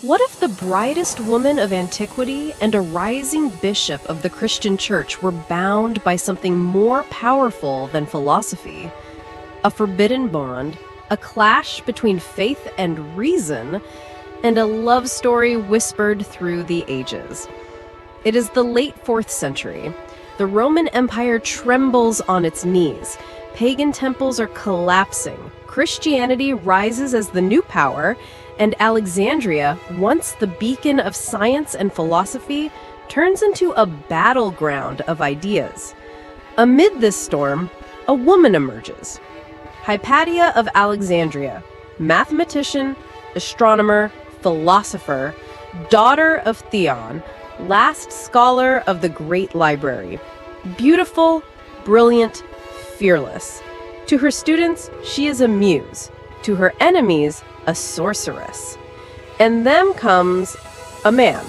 What if the brightest woman of antiquity and a rising bishop of the Christian church were bound by something more powerful than philosophy? A forbidden bond, a clash between faith and reason, and a love story whispered through the ages. It is the late 4th century. The Roman Empire trembles on its knees. Pagan temples are collapsing. Christianity rises as the new power, and Alexandria, once the beacon of science and philosophy, turns into a battleground of ideas. Amid this storm, a woman emerges. Hypatia of Alexandria, mathematician, astronomer, philosopher, daughter of Theon, last scholar of the great library. Beautiful, brilliant, fearless. To her students, she is a muse. To her enemies, a sorceress. And then comes a man,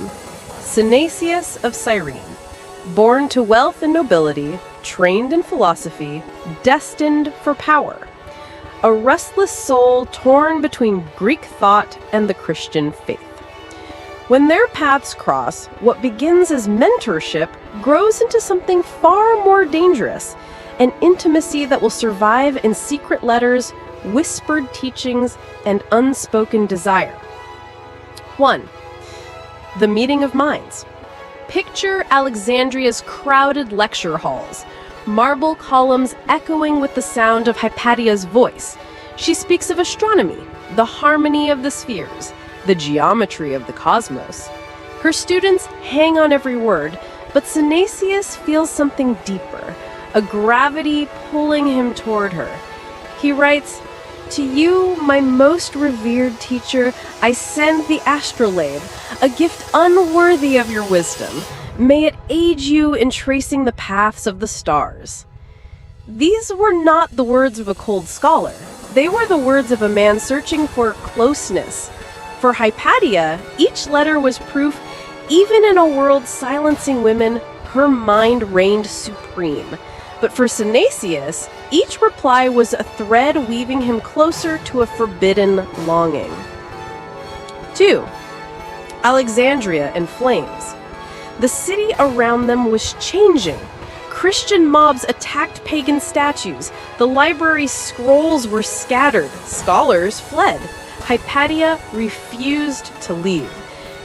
Synesius of Cyrene, born to wealth and nobility, trained in philosophy, destined for power. A restless soul torn between Greek thought and the Christian faith. When their paths cross, what begins as mentorship grows into something far more dangerous, an intimacy that will survive in secret letters, whispered teachings, and unspoken desire. 1. The meeting of minds. Picture Alexandria's crowded lecture halls, marble columns echoing with the sound of Hypatia's voice. She speaks of astronomy, the harmony of the spheres, the geometry of the cosmos. Her students hang on every word, but Synesius feels something deeper, a gravity pulling him toward her. He writes, "To you, my most revered teacher, I send the astrolabe, a gift unworthy of your wisdom. May it aid you in tracing the paths of the stars." These were not the words of a cold scholar. They were the words of a man searching for closeness. For Hypatia, each letter was proof, even in a world silencing women, her mind reigned supreme. But for Synesius, each reply was a thread weaving him closer to a forbidden longing. 2. Alexandria in flames. The city around them was changing. Christian mobs attacked pagan statues. The library's scrolls were scattered. Scholars fled. Hypatia refused to leave.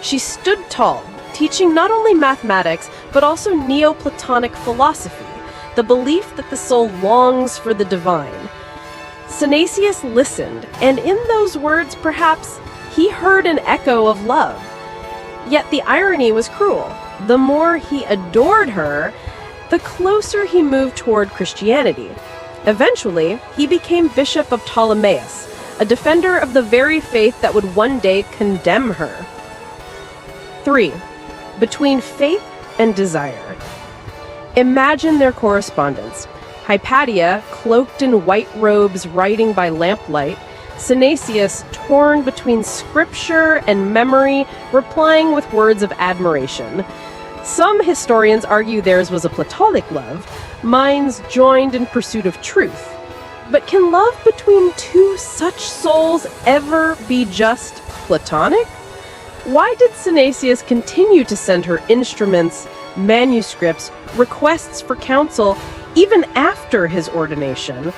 She stood tall, teaching not only mathematics, but also Neoplatonic philosophy, the belief that the soul longs for the divine. Synesius listened, and in those words, perhaps, he heard an echo of love. Yet the irony was cruel. The more he adored her, the closer he moved toward Christianity. Eventually, he became Bishop of Ptolemais, a defender of the very faith that would one day condemn her. 3. Between faith and desire. Imagine their correspondence. Hypatia, cloaked in white robes, writing by lamplight. Synesius, torn between scripture and memory, replying with words of admiration. Some historians argue theirs was a platonic love, minds joined in pursuit of truth. But can love between two such souls ever be just platonic? Why did Synesius continue to send her instruments, manuscripts, requests for counsel, even after his ordination?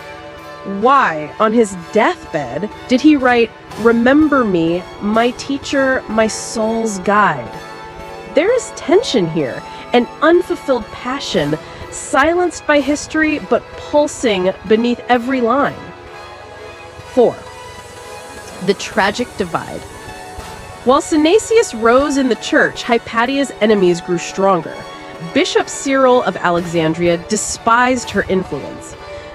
Why, on his deathbed, did he write, "Remember me, my teacher, my soul's guide"? There is tension here, an unfulfilled passion, silenced by history but pulsing beneath every line. 4. The tragic divide. While Synesius rose in the church, Hypatia's enemies grew stronger. Bishop Cyril of Alexandria despised her influence.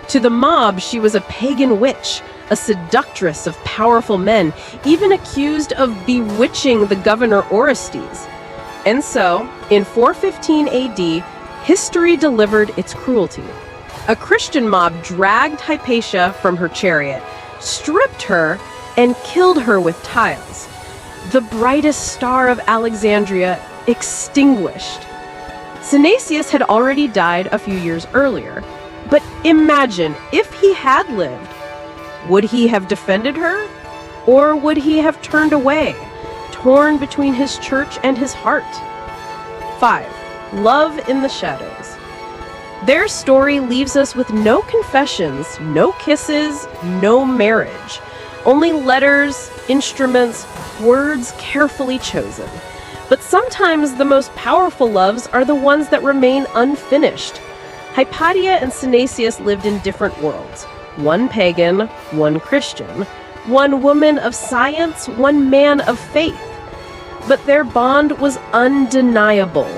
To the mob, she was a pagan witch, a seductress of powerful men, even accused of bewitching the governor Orestes. And so, in 415 AD, history delivered its cruelty. A Christian mob dragged Hypatia from her chariot, stripped her, and killed her with tiles. The brightest star of Alexandria extinguished. Synesius had already died a few years earlier. But imagine, if he had lived, would he have defended her? Or would he have turned away, torn between his church and his heart. 5. Love in the shadows. Their story leaves us with no confessions, no kisses, no marriage. Only letters, instruments, words carefully chosen. But sometimes the most powerful loves are the ones that remain unfinished. Hypatia and Synesius lived in different worlds. One pagan, one Christian. One woman of science, one man of faith. But their bond was undeniable.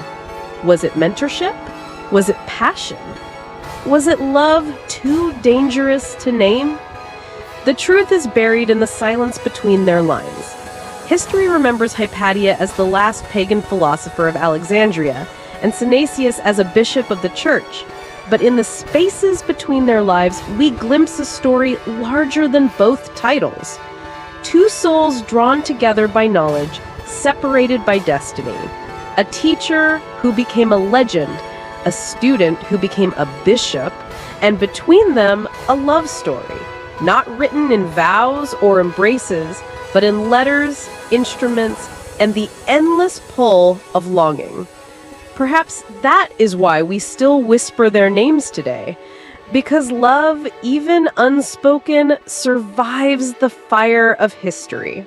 Was it mentorship? Was it passion? Was it love too dangerous to name? The truth is buried in the silence between their lines. History remembers Hypatia as the last pagan philosopher of Alexandria, and Synesius as a bishop of the church. But in the spaces between their lives, we glimpse a story larger than both titles. Two souls drawn together by knowledge, separated by destiny. A teacher who became a legend, a student who became a bishop, and between them, a love story. Not written in vows or embraces, but in letters, instruments, and the endless pull of longing. Perhaps that is why we still whisper their names today, because love, even unspoken, survives the fire of history.